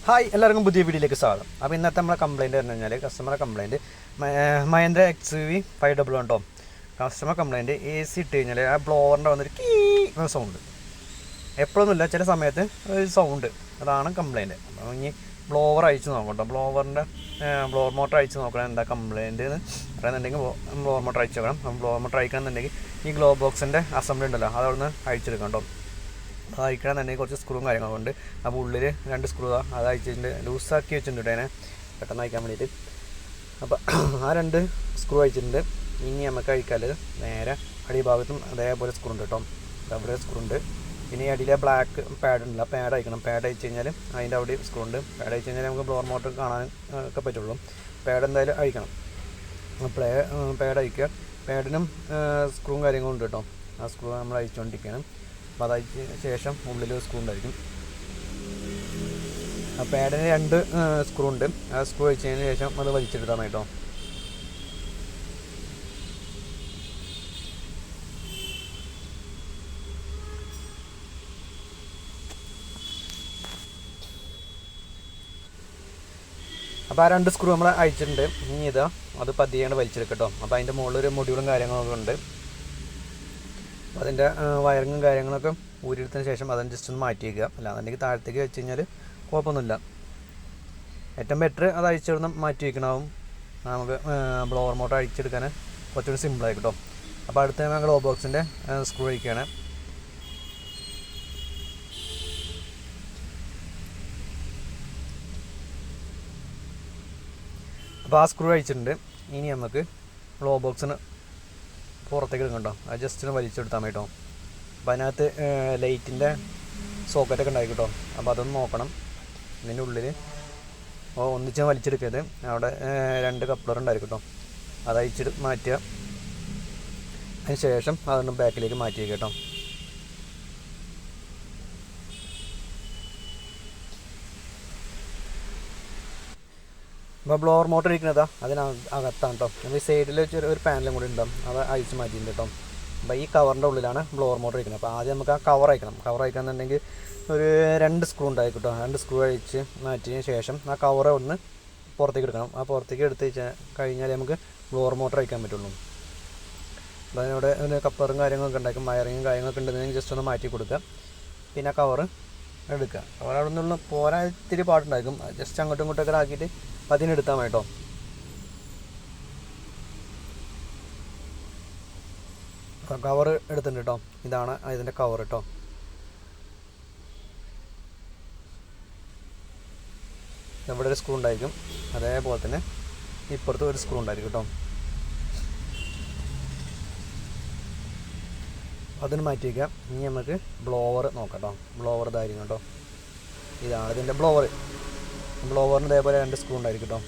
Hi എല്ലാവർക്കും പുതിയ വീഡിയോയിലേക്ക് സ്വാഗതം. അപ്പോൾ ഇന്നത്തെ നമ്മളെ കംപ്ലയിൻറ്റ് പറഞ്ഞു കഴിഞ്ഞാൽ കസ്റ്റമറെ കംപ്ലയിൻറ്റ് മഹേന്ദ്ര XUV 511 കേട്ടോ. കസ്റ്റമർ കംപ്ലയിൻറ്റ് AC ഇട്ട് കഴിഞ്ഞാൽ ആ ബ്ലോവറിൻ്റെ വന്നൊരു കീ എന്ന സൗണ്ട് എപ്പോഴൊന്നുമില്ല, ചില സമയത്ത് ഒരു സൗണ്ട്, അതാണ് കംപ്ലയിൻറ്റ്. അപ്പോൾ ഇനി ബ്ലോവർ അയച്ച് നോക്കാം കേട്ടോ. ബ്ലോവർ മോട്ടർ അയച്ച് നോക്കണം എന്താ കംപ്ലയിൻറ്റ് എന്ന് പറയുന്നുണ്ടെങ്കിൽ ബ്ലോവർ മോട്ടർ അയച്ച് നോക്കണം. ബ്ലോവർ മോട്ടർ അയക്കണമെന്നുണ്ടെങ്കിൽ ഈ ഗ്ലോ ബോക്സിൻ്റെ അസംബ്ലി ഉണ്ടല്ലോ അതവിടെ നിന്ന് അയച്ചെടുക്കാം കേട്ടോ. അത് അയക്കണമെന്നുണ്ടെങ്കിൽ കുറച്ച് സ്ക്രൂവും കാര്യങ്ങളുണ്ട്. അപ്പോൾ ഉള്ളിൽ 2 സ്ക്രൂ അത് അയച്ചിട്ടുണ്ട്, ലൂസാക്കി വെച്ചിട്ടുണ്ട് അതിനെ പെട്ടെന്ന് അയക്കാൻ വേണ്ടിയിട്ട്. അപ്പോൾ ആ 2 സ്ക്രൂ അയച്ചിട്ടുണ്ട്. ഇനി നമുക്ക് അയക്കാൽ നേരെ അടിഭാഗത്തും അതേപോലെ സ്ക്രൂ ഉണ്ട് കേട്ടോ. അവിടെ സ്ക്രൂ ഉണ്ട്. പിന്നെ ഈ അടിയിലെ ബ്ലാക്ക് പാഡ് ഉണ്ടല്ലോ, ആ പാഡ് അയക്കണം. പാഡ് അയച്ചു കഴിഞ്ഞാൽ അതിൻ്റെ അവിടെ സ്ക്രൂ ഉണ്ട്. പാഡ് അയച്ചു കഴിഞ്ഞാൽ നമുക്ക് ബ്ലോവർ മോട്ടർ കാണാൻ ഒക്കെ പറ്റുള്ളൂ. പാഡ് എന്തായാലും അയക്കണം. പാഡ് അയക്കുക. പാഡിനും സ്ക്രൂവും കാര്യങ്ങളും ഉണ്ട് കേട്ടോ. ആ സ്ക്രൂ നമ്മൾ അയച്ചുകൊണ്ടിരിക്കുകയാണ്. അപ്പോൾ അതയച്ച ശേഷം ഉള്ളിൽ സ്ക്രൂ ഉണ്ടായിരിക്കും. ആ പാഡിന് 2 സ്ക്രൂ ഉണ്ട്. ആ സ്ക്രൂ അയച്ചതിന് ശേഷം അത് വലിച്ചെടുത്താണ് കേട്ടോ. അപ്പോൾ ആ 2 സ്ക്രൂ നമ്മൾ അയച്ചിട്ടുണ്ട്. ഇനി അത് പതിയാണ് വലിച്ചെടുക്കട്ടോ. അപ്പോൾ അതിൻ്റെ മുകളിൽ ഒരു മൊഡ്യൂളും കാര്യങ്ങളൊക്കെ ഉണ്ട്. അതിൻ്റെ വയറിങ്ങും കാര്യങ്ങളൊക്കെ ഊരിയെടുത്തതിന് ശേഷം അതിന് ജസ്റ്റ് ഒന്ന് മാറ്റി വയ്ക്കുക. അല്ലാന്നുണ്ടെങ്കിൽ താഴത്തേക്ക് വെച്ച് കഴിഞ്ഞാൽ കുഴപ്പമൊന്നുമില്ല. ഏറ്റവും ബെറ്റർ അത് അഴിച്ചിടുന്ന മാറ്റി വയ്ക്കണമാവും. നമുക്ക് ബ്ലോവർ മോട്ടർ അഴിച്ചെടുക്കാൻ കുറച്ചുകൂടി സിമ്പിളായി കിട്ടും. അപ്പോൾ അടുത്ത ഞങ്ങൾ ഗ്ലോ ബോക്സിൻ്റെ സ്ക്രൂ അഴിക്കുകയാണ്. അപ്പോൾ ആ സ്ക്രൂ അഴിച്ചിട്ടുണ്ട്. ഇനി നമുക്ക് ഗ്ലോ ബോക്സിന് പുറത്തേക്ക് എടുക്കണ്ടോ, അത് ജസ്റ്റ് ഒന്ന് വലിച്ചെടുത്താൽ മതി കേട്ടോ. അപ്പോൾ അതിനകത്ത് ലൈറ്റിൻ്റെ സോക്കറ്റൊക്കെ ഉണ്ടായി കേട്ടോ. അപ്പോൾ അതൊന്ന് നോക്കണം. ഇതിൻ്റെ ഉള്ളിൽ ഒന്നിച്ച് വലിച്ചെടുക്കരുത്. അവിടെ 2 കപ്ലർ ഉണ്ടായിരിക്കും കേട്ടോ. അത് അയച്ചിട്ട് മാറ്റുക. അതിന് ശേഷം അതൊന്ന് ബാക്കിലേക്ക് മാറ്റി വയ്ക്കുക കേട്ടോ. അപ്പോൾ ബ്ലോവർ മോട്ടർ ഇരിക്കുന്നതാ അതിനകത്താണ് കേട്ടോ. അപ്പോൾ ഈ സൈഡിൽ ഒരു പാനലും കൂടി ഉണ്ടാവും, അത് അഴിച്ച് മാറ്റിയിട്ടുണ്ട് കേട്ടോ. അപ്പോൾ ഈ കവറിൻ്റെ ഉള്ളിലാണ് ബ്ലോവർ മോട്ടർ ഇരിക്കുന്നത്. അപ്പോൾ ആദ്യം നമുക്ക് ആ കവർ അയക്കണം. കവർ അയക്കണമെന്നുണ്ടെങ്കിൽ ഒരു 2 സ്ക്രൂ ഉണ്ടായിരിക്കും കേട്ടോ. 2 സ്ക്രൂ അഴിച്ച് മാറ്റിയതിന് ശേഷം ആ കവർ ഒന്ന് പുറത്തേക്ക് എടുക്കണം. ആ പുറത്തേക്ക് എടുത്ത് കഴിഞ്ഞാൽ നമുക്ക് ബ്ലോവർ മോട്ടർ അയക്കാൻ പറ്റുള്ളൂ. അപ്പോൾ അതിനോട് ഒരു കപ്പറും കാര്യങ്ങളൊക്കെ ഉണ്ടാക്കും, വയറിങ്ങും കാര്യങ്ങളൊക്കെ ഉണ്ടെന്നുണ്ടെങ്കിൽ ജസ്റ്റ് ഒന്ന് മാറ്റി കൊടുക്കുക. പിന്നെ ആ കവർ എടുക്കുക. കവർ അവിടെ നിന്നുള്ള പോരാ ഇത്തിരി പാട്ടുണ്ടായിരിക്കും, ജസ്റ്റ് അങ്ങോട്ടും ഇങ്ങോട്ടൊക്കെ ആക്കിയിട്ട് അതിനെടുത്താൽ മതി കേട്ടോ. കവർ എടുത്തിട്ടുണ്ട് കേട്ടോ. ഇതാണ് ഇതിൻ്റെ കവർ കേട്ടോ. ഇവിടെ ഒരു സ്ക്രൂ ഉണ്ടായിരിക്കും, അതേപോലെ തന്നെ ഇപ്പുറത്ത് ഒരു സ്ക്രൂ ഉണ്ടായിരിക്കും കേട്ടോ. അതിന് മാറ്റി വയ്ക്കാം. ഇനി നമുക്ക് ബ്ലോവർ നോക്കാം കേട്ടോ. ബ്ലോവർ ഇതായിരിക്കും കേട്ടോ. ഇതാണ് ഇതിൻ്റെ ബ്ലോവറിന് ഇതേപോലെ 2 സ്ക്രൂ ഉണ്ടായിരിക്കും കേട്ടോ.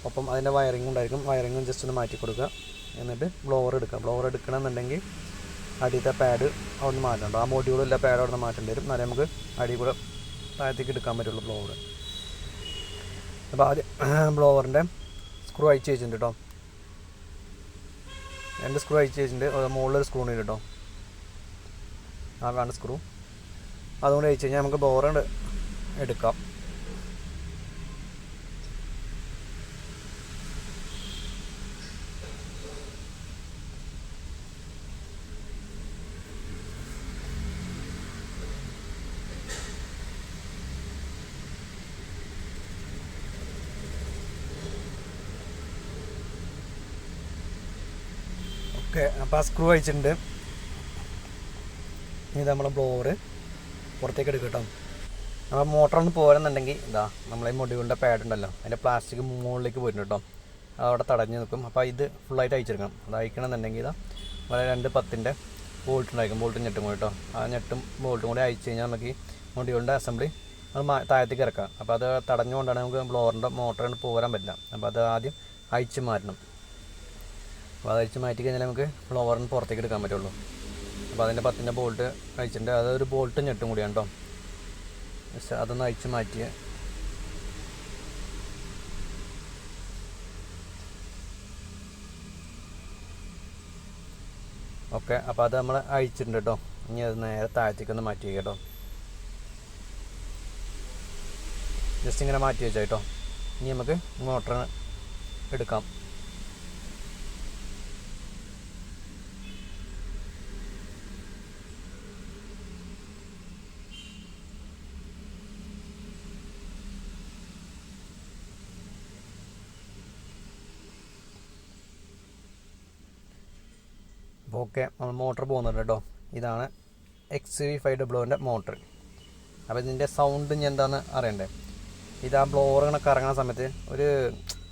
ഒപ്പം അതിൻ്റെ വയറിങ്ങും ഉണ്ടായിരിക്കും. വയറിങ്ങും ജസ്റ്റ് ഒന്ന് മാറ്റി കൊടുക്കുക. എന്നിട്ട് ബ്ലോവർ എടുക്കുക. ബ്ലോവർ എടുക്കണമെന്നുണ്ടെങ്കിൽ അടിയത്തെ പാഡ് അവിടെ നിന്ന് മാറ്റണം. ആ മൊഡ്യൂളില്ല പാഡ് അവിടെ നിന്ന് മാറ്റേണ്ടി വരും. എന്നാലേ നമുക്ക് അടി കൂടെ താഴത്തേക്ക് എടുക്കാൻ പറ്റുള്ളൂ ബ്ലോവർ. അപ്പോൾ ആദ്യം ബ്ലോവറിൻ്റെ സ്ക്രൂ അയച്ച് വെച്ചിട്ടുണ്ട് കേട്ടോ. 2 സ്ക്രൂ അയച്ച് വെച്ചിട്ടുണ്ട്. മുകളിലൊരു സ്ക്രൂ ഉണ്ട് കേട്ടോ. ആ കാണുന്ന സ്ക്രൂ അതുകൊണ്ട് അയച്ച് കഴിഞ്ഞാൽ നമുക്ക് ബ്ലോവർ എടുക്കാം. ഓക്കെ, അപ്പോൾ ആ സ്ക്രൂ അയച്ചിട്ടുണ്ട്. ഇനി നമ്മളെ ബ്ലോവർ പുറത്തേക്ക് എടുക്കും കേട്ടോ. അപ്പോൾ മോട്ടറൊന്ന് പോരുന്നുണ്ടെങ്കിൽ നമ്മളെ മൊഡ്യൂളിൻ്റെ പാഡ് ഉണ്ടല്ലോ, അതിൻ്റെ പ്ലാസ്റ്റിക് മുകളിലേക്ക് പോയിരുന്നു കേട്ടോ. അതവിടെ തടഞ്ഞ് നിൽക്കും. അപ്പോൾ ഇത് ഫുള്ളായിട്ട് അയച്ചെടുക്കണം. അത് അയക്കണമെന്നുണ്ടെങ്കിൽ വളരെ 2 10-ൻ്റെ ബോൾട്ട് ഉണ്ടായിരിക്കും, ബോൾട്ടും ഞെട്ടും കൂടി കേട്ടോ. ആ ഞെട്ടും ബോൾട്ടും കൂടി അയച്ചു കഴിഞ്ഞാൽ നമുക്ക് ഈ മൊഡ്യൂളിൻ്റെ അസംബ്ലി അത് താഴത്തേക്ക് ഇറക്കാം. അപ്പോൾ അത് തടഞ്ഞുകൊണ്ടാണ് നമുക്ക് ബ്ലോവറിൻ്റെ മോട്ടറിന് പോരാൻ പറ്റില്ല. അപ്പോൾ അത് ആദ്യം അയച്ച് മാറ്റണം. അപ്പോൾ അത് അഴിച്ച് മാറ്റി കഴിഞ്ഞാൽ നമുക്ക് ബ്ലോവറിന് പുറത്തേക്ക് എടുക്കാൻ പറ്റുള്ളൂ. അപ്പോൾ അതിൻ്റെ 10-ൻ്റെ ബോൾട്ട് അയച്ചിട്ടുണ്ട്. അതൊരു ബോൾട്ടും ഞെട്ടും കൂടിയാണ് കേട്ടോ. ജസ്റ്റ് അതൊന്ന് അഴിച്ച് മാറ്റിയ ഓക്കെ. അപ്പോൾ അത് നമ്മൾ അഴിച്ചിട്ടുണ്ട് കേട്ടോ. ഇനി അത് നേരെ താഴത്തേക്കൊന്ന് മാറ്റി വയ്ക്കാം കേട്ടോ. ജസ്റ്റ് ഇങ്ങനെ മാറ്റി വെച്ചാൽ കേട്ടോ. ഇനി നമുക്ക് മോട്ടർ എടുക്കാം. അപ്പോൾ ഓക്കെ, നമ്മൾ മോട്ടർ പോകുന്നുണ്ട് കേട്ടോ. ഇതാണ് XUV 500ൻ്റെ മോട്ടർ. അപ്പോൾ ഇതിൻ്റെ സൗണ്ട് ഇനി എന്താണെന്ന് അറിയണ്ടേ. ഇത് ആ ബ്ലോവർ ഇങ്ങനെ കറങ്ങുന്ന സമയത്ത്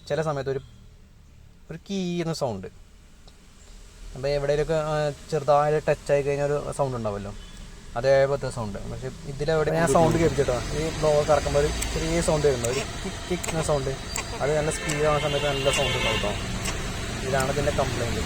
ചില സമയത്ത് ഒരു കീ എന്ന സൗണ്ട്. അപ്പോൾ എവിടെയൊക്കെ ചെറുതായിട്ട് ടച്ചായി കഴിഞ്ഞാൽ ഒരു സൗണ്ട് ഉണ്ടാവുമല്ലോ, അതേപോലത്തെ സൗണ്ട്. പക്ഷേ ഇതിലെവിടെ ഞാൻ സൗണ്ട് കേൾപ്പിച്ചിട്ടോ, ഈ ബ്ലോവർ കറക്കുമ്പോൾ ഒരു ചെറിയ സൗണ്ട് വരുന്നത്, ഒരു കിക്ക് എന്ന സൗണ്ട്. അത് നല്ല സ്പീഡാകുന്ന സമയത്ത് നല്ല സൗണ്ട് ഉണ്ടാവും കേട്ടോ. ഇതാണ് ഇതിൻ്റെ കംപ്ലൈൻറ്റ്.